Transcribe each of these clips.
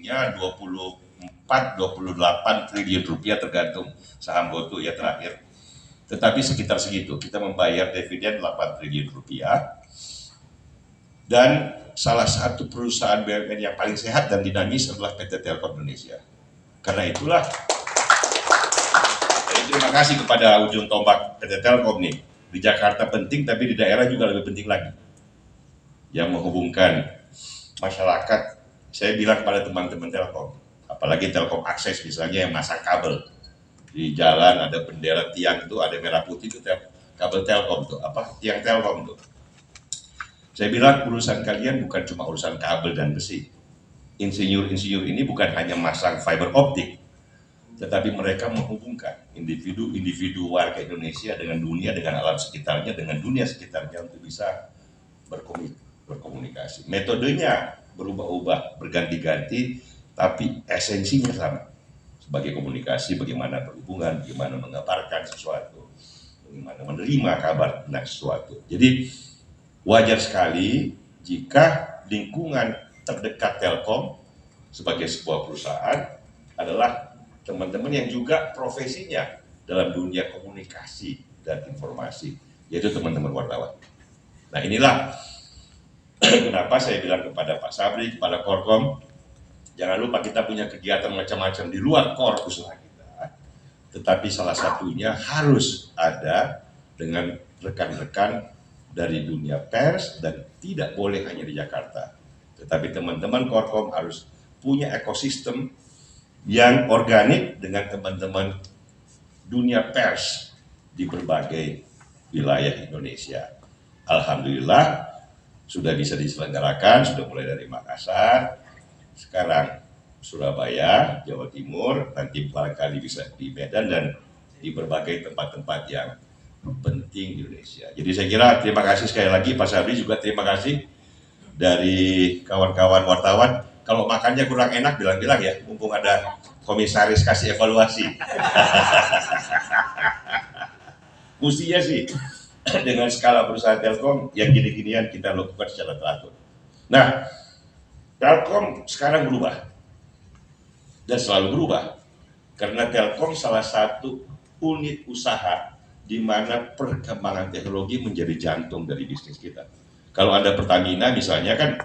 value-nya 24-28 triliun rupiah tergantung saham GoTo ya terakhir. Tetapi sekitar segitu, kita membayar dividen 8 triliun rupiah. Dan salah satu perusahaan BUMN yang paling sehat dan dinamis adalah PT Telkom Indonesia. Karena itulah, terima kasih kepada ujung tombak PT Telkom nih. Di Jakarta penting, tapi di daerah juga lebih penting lagi. Yang menghubungkan masyarakat, saya bilang kepada teman-teman Telkom, apalagi Telkom Akses misalnya yang masang kabel. Di jalan ada bendera tiang itu, ada merah putih itu kabel Telkom tuh, tiang Telkom tuh. Saya bilang urusan kalian bukan cuma urusan kabel dan besi. Insinyur-insinyur ini bukan hanya masang fiber optik, tetapi mereka menghubungkan individu-individu warga Indonesia dengan dunia, dengan alam sekitarnya, dengan dunia sekitarnya untuk bisa berkomunikasi. Metodenya berubah-ubah, berganti-ganti, tapi esensinya sama. Sebagai komunikasi, bagaimana berhubungan, bagaimana mengabarkan sesuatu, bagaimana menerima kabar tentang sesuatu. Jadi wajar sekali jika lingkungan terdekat Telkom sebagai sebuah perusahaan adalah teman-teman yang juga profesinya dalam dunia komunikasi dan informasi, yaitu teman-teman wartawan. Nah inilah kenapa saya bilang kepada Pak Sabri, kepada Korkom, jangan lupa kita punya kegiatan macam-macam di luar core usaha kita, tetapi salah satunya harus ada dengan rekan-rekan dari dunia pers dan tidak boleh hanya di Jakarta. Tetapi teman-teman Korkom harus punya ekosistem yang organik dengan teman-teman dunia pers di berbagai wilayah Indonesia. Alhamdulillah sudah bisa diselenggarakan, sudah mulai dari Makassar, sekarang Surabaya, Jawa Timur, nanti barangkali bisa di Medan dan di berbagai tempat-tempat yang penting di Indonesia. Jadi saya kira terima kasih sekali lagi Pak Sabri, juga terima kasih dari kawan-kawan wartawan. Kalau makannya kurang enak bilang-bilang ya, mumpung ada komisaris kasih evaluasi. Mestinya sih dengan skala perusahaan Telkom yang gini-ginian kita lakukan secara teratur. Nah, Telkom sekarang berubah dan selalu berubah karena Telkom salah satu unit usaha di mana perkembangan teknologi menjadi jantung dari bisnis kita. Kalau ada Pertamina misalnya kan,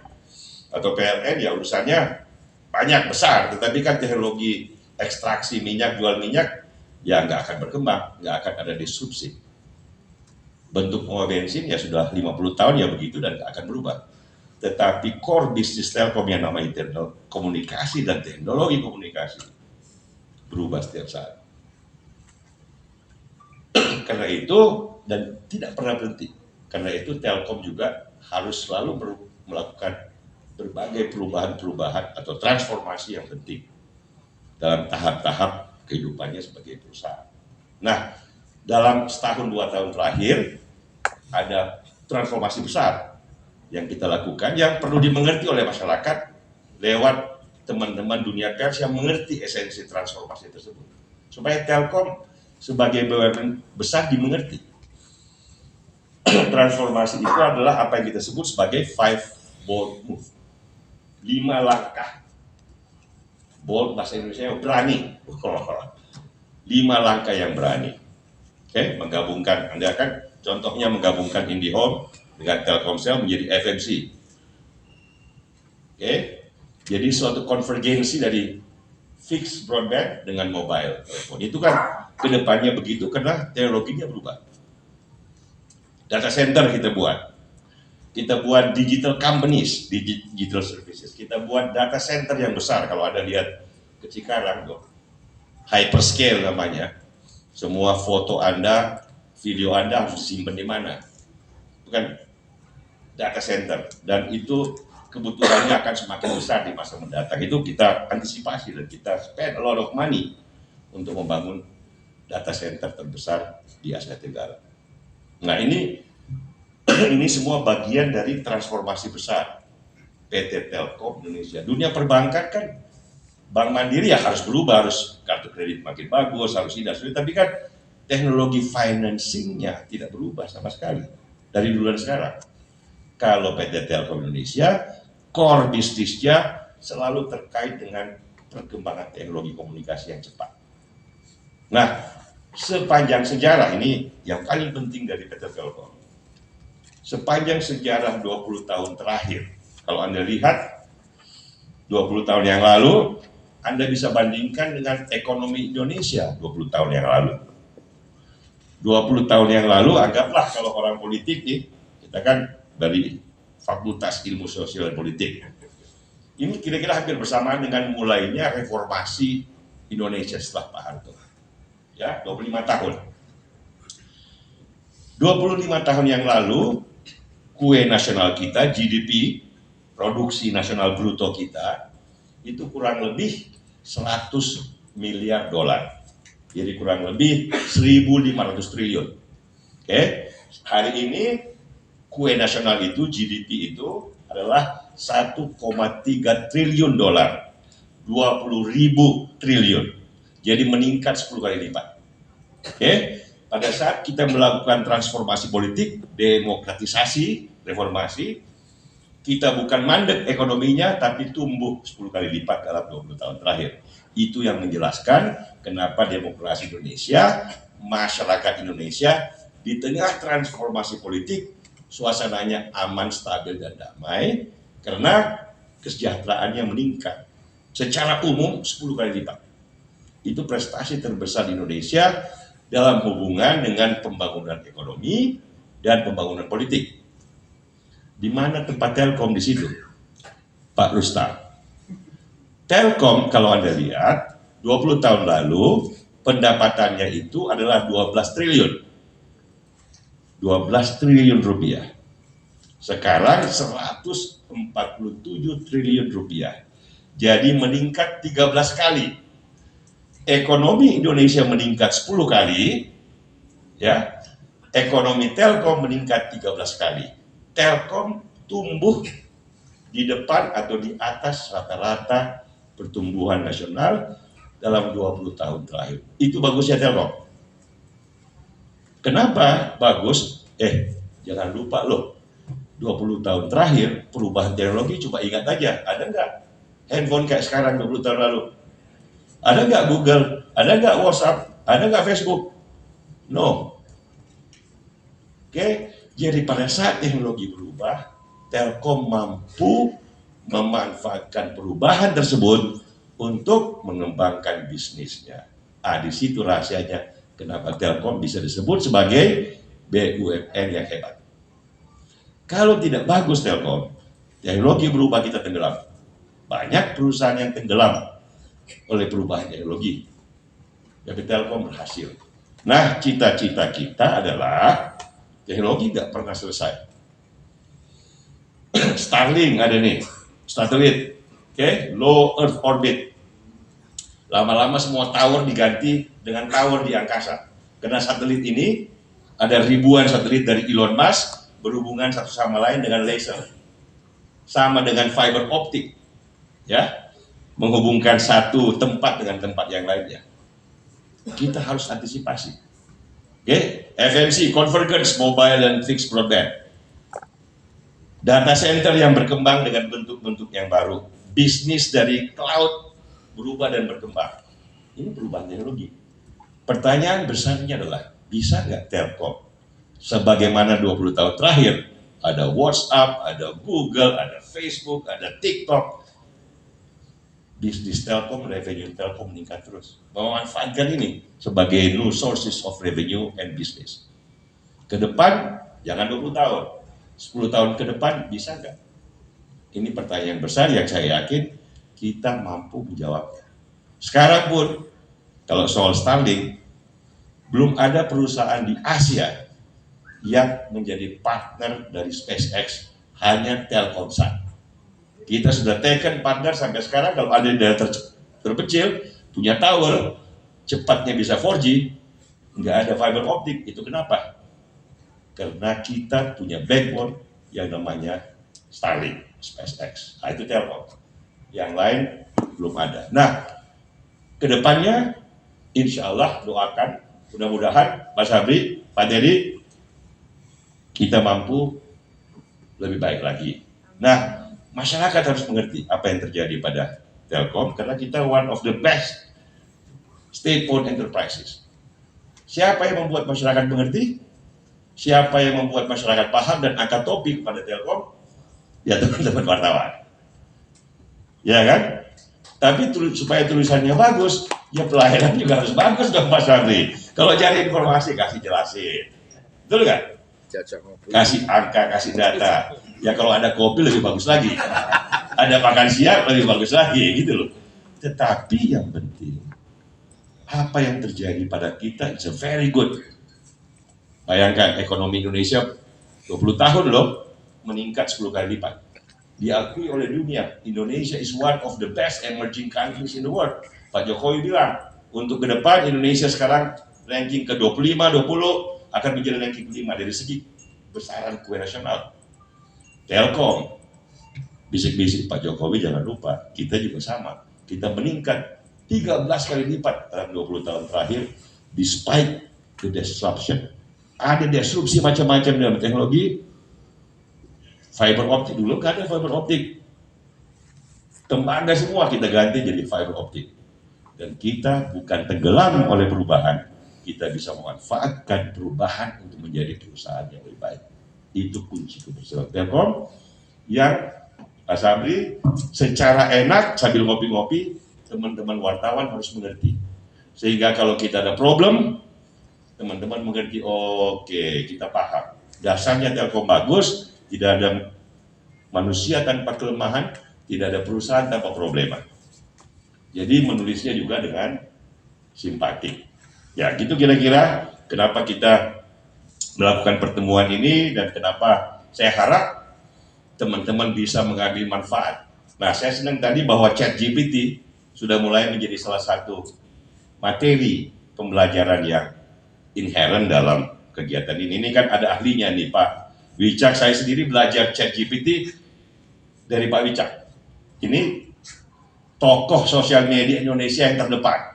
atau PLN ya urusannya banyak besar, tetapi kan teknologi ekstraksi minyak, jual minyak, ya nggak akan berkembang, nggak akan ada disrupsi. Bentuk pengawal bensin ya sudah 50 tahun ya begitu dan nggak akan berubah. Tetapi core bisnis Telkom yang namanya komunikasi dan teknologi komunikasi berubah setiap saat. Karena itu, dan tidak pernah berhenti. Karena itu Telkom juga harus selalu melakukan berbagai perubahan-perubahan atau transformasi yang penting dalam tahap-tahap kehidupannya sebagai perusahaan. Nah, dalam setahun 2 tahun terakhir ada transformasi besar yang kita lakukan yang perlu dimengerti oleh masyarakat lewat teman-teman dunia pers yang mengerti esensi transformasi tersebut. Supaya Telkom sebagai BUMN besar dimengerti. Transformasi itu adalah apa yang kita sebut sebagai 5 bold move. 5 langkah. Bold bahasa Indonesia berani. 5 langkah yang berani. Oke, menggabungkan, Anda kan contohnya menggabungkan IndiHome dengan Telkomsel menjadi FMC. Oke, jadi suatu konvergensi dari fixed broadband dengan mobile telepon. Itu kan kedepannya begitu karena teknologinya berubah. Data center kita buat digital companies, digital services. Kita buat data center yang besar. Kalau ada lihat ke Cikarang tuh, hyperscale namanya. Semua foto Anda, video Anda harus disimpan di mana? Bukan data center. Dan itu kebutuhannya akan semakin besar di masa mendatang. Itu kita antisipasi dan kita spend a lot of money untuk membangun data center terbesar di Asia Tenggara. Nah ini semua bagian dari transformasi besar PT Telkom Indonesia. Dunia perbankan kan, Bank Mandiri ya harus berubah, harus kartu kredit makin bagus, harus ini, tapi kan teknologi financingnya tidak berubah sama sekali dari dulu dan sekarang. Kalau PT Telkom Indonesia, core bisnisnya selalu terkait dengan perkembangan teknologi komunikasi yang cepat. Nah, sepanjang sejarah ini yang paling penting dari PT Telkom. Sepanjang sejarah 20 tahun terakhir, kalau Anda lihat 20 tahun yang lalu, Anda bisa bandingkan dengan ekonomi Indonesia 20 tahun yang lalu. 20 tahun yang lalu, anggaplah kalau orang politik nih, kita kan dari Fakultas Ilmu Sosial dan Politik. Ini kira-kira hampir bersamaan dengan mulainya reformasi Indonesia setelah Pak Harto. Ya, 25 tahun. 25 tahun yang lalu, kue nasional kita, GDP, produksi nasional bruto kita, itu kurang lebih 100 miliar dolar. Jadi kurang lebih 1.500 triliun. Oke, hari ini kue nasional itu, GDP itu adalah 1,3 triliun dolar. 20.000 triliun. Jadi meningkat 10 kali lipat. Oke, pada saat kita melakukan transformasi politik, demokratisasi, reformasi, kita bukan mandek ekonominya, tapi tumbuh 10 kali lipat dalam 20 tahun terakhir. Itu yang menjelaskan kenapa demokrasi Indonesia, masyarakat Indonesia, di tengah transformasi politik, suasananya aman, stabil, dan damai, karena kesejahteraannya meningkat. Secara umum 10 kali lipat. Itu prestasi terbesar di Indonesia dalam hubungan dengan pembangunan ekonomi dan pembangunan politik. Di mana tempat Telkom di situ, Pak Rustam? Telkom kalau Anda lihat 20 tahun lalu pendapatannya itu adalah 12 triliun. 12 triliun rupiah. Sekarang 147 triliun rupiah. Jadi meningkat 13 kali. Ekonomi Indonesia meningkat 10 kali, ya. Ekonomi Telkom meningkat 13 kali. Telkom tumbuh di depan atau di atas rata-rata pertumbuhan nasional dalam 20 tahun terakhir. Itu bagusnya Telkom. Kenapa bagus? Jangan lupa loh, 20 tahun terakhir perubahan teknologi, coba ingat aja, ada nggak handphone kayak sekarang 20 tahun lalu? Ada nggak Google? Ada nggak WhatsApp? Ada nggak Facebook? No. Oke, jadi pada saat teknologi berubah, Telkom mampu memanfaatkan perubahan tersebut untuk mengembangkan bisnisnya. Di situ rahasianya kenapa Telkom bisa disebut sebagai BUMN yang hebat. Kalau tidak bagus Telkom, teknologi berubah, kita tenggelam. Banyak perusahaan yang tenggelam oleh perubahan teknologi. Tapi Telkom berhasil. Nah, cita-cita kita adalah teknologi nggak pernah selesai. Starlink ada nih, satelit, low Earth orbit. Lama-lama semua tower diganti dengan tower di angkasa. Karena satelit ini ada ribuan satelit dari Elon Musk berhubungan satu sama lain dengan laser, sama dengan fiber optik, ya, menghubungkan satu tempat dengan tempat yang lainnya. Kita harus antisipasi. FMC, Convergence Mobile and Fixed Broadband. Data center yang berkembang dengan bentuk-bentuk yang baru. Bisnis dari cloud berubah dan berkembang. Ini perubahan teknologi. Pertanyaan besarnya adalah, bisa nggak Telkom sebagaimana 20 tahun terakhir, ada WhatsApp, ada Google, ada Facebook, ada TikTok, bisnis Telkom, revenue Telkom meningkat terus. Memanfaatkan ini sebagai new sources of revenue and business. Ke depan, jangan 20 tahun, 10 tahun ke depan bisa nggak? Ini pertanyaan besar yang saya yakin kita mampu menjawabnya. Sekarang pun, kalau soal Starlink, belum ada perusahaan di Asia yang menjadi partner dari SpaceX, hanya Telkomsat. Kita sudah taken partner sampai sekarang. Kalau ada di daerah terpencil, punya tower, cepatnya bisa 4G, nggak ada fiber optik. Itu kenapa? Karena kita punya backbone yang namanya Starlink, SpaceX. Nah, itu Telkom. Yang lain belum ada. Nah, kedepannya, insya Allah doakan, mudah-mudahan Mas Habri, Pak Dedi, kita mampu lebih baik lagi. Nah, Masyarakat harus mengerti apa yang terjadi pada Telkom karena kita one of the best state-owned enterprises. Siapa yang membuat masyarakat mengerti? Siapa yang membuat masyarakat paham dan angkat topi kepada Telkom? Ya teman-teman wartawan. Ya kan? Tapi supaya tulisannya bagus, ya pelayanan juga harus bagus dong Mas Fadli. Kalau cari informasi kasih jelasin. Betul nggak? Kasih angka, kasih data. Ya kalau ada kopi lebih bagus lagi. Ada makan siang lebih bagus lagi gitu loh. Tetapi yang penting apa yang terjadi pada kita is a very good. Bayangkan ekonomi Indonesia 20 tahun loh meningkat 10 kali lipat. Diakui oleh dunia, Indonesia is one of the best emerging countries in the world. Pak Jokowi bilang, untuk ke depan Indonesia sekarang ranking ke 25, 20 akan menjadi ranking kelima dari segi besaran kue nasional. Telkom, bisik-bisik Pak Jokowi jangan lupa, kita juga sama. Kita meningkat 13 kali lipat dalam 20 tahun terakhir, despite the disruption. Ada disrupsi macam-macam dalam teknologi. Fiber optik dulu kan ada fiber optik. Tembaga semua kita ganti jadi fiber optik. Dan kita bukan tenggelam oleh perubahan, kita bisa memanfaatkan perubahan untuk menjadi perusahaan yang lebih baik. Itu kunci keberhasilan Telkom yang Pak Sabri secara enak sambil ngopi-ngopi, teman-teman wartawan harus mengerti. Sehingga kalau kita ada problem, teman-teman mengerti, oke, kita paham. Dasarnya Telkom bagus, tidak ada manusia tanpa kelemahan, tidak ada perusahaan tanpa problema. Jadi menulisnya juga dengan simpatik. Ya, gitu kira-kira kenapa kita melakukan pertemuan ini dan kenapa saya harap teman-teman bisa mengambil manfaat. Nah, saya senang tadi bahwa ChatGPT sudah mulai menjadi salah satu materi pembelajaran yang inherent dalam kegiatan ini. Ini kan ada ahlinya nih Pak Wicak. Saya sendiri belajar ChatGPT dari Pak Wicak. Ini tokoh sosial media Indonesia yang terdepan.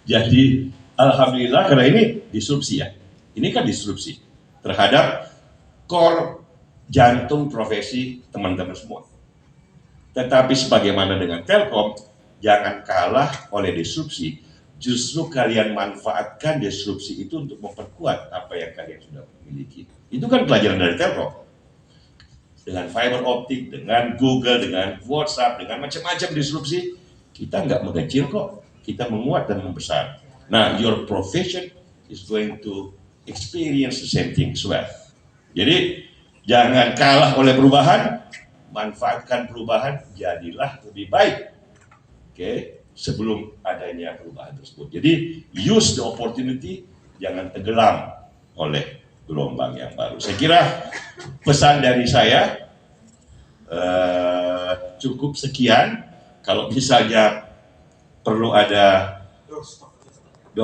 Jadi alhamdulillah karena ini disrupsi ya. Ini kan disrupsi terhadap core jantung profesi teman-teman semua. Tetapi sebagaimana dengan Telkom, jangan kalah oleh disrupsi. Justru kalian manfaatkan disrupsi itu untuk memperkuat apa yang kalian sudah miliki. Itu kan pelajaran dari Telkom. Dengan fiber optik, dengan Google, dengan WhatsApp, dengan macam-macam disrupsi, kita nggak mengecil kok. Kita menguat dan membesar. Nah, your profession is going to experience the same thing as well. Jadi, jangan kalah oleh perubahan, manfaatkan perubahan, jadilah lebih baik. Oke, sebelum adanya perubahan tersebut. Jadi, use the opportunity, jangan tenggelam oleh gelombang yang baru. Saya kira pesan dari saya cukup sekian. Kalau misalnya perlu ada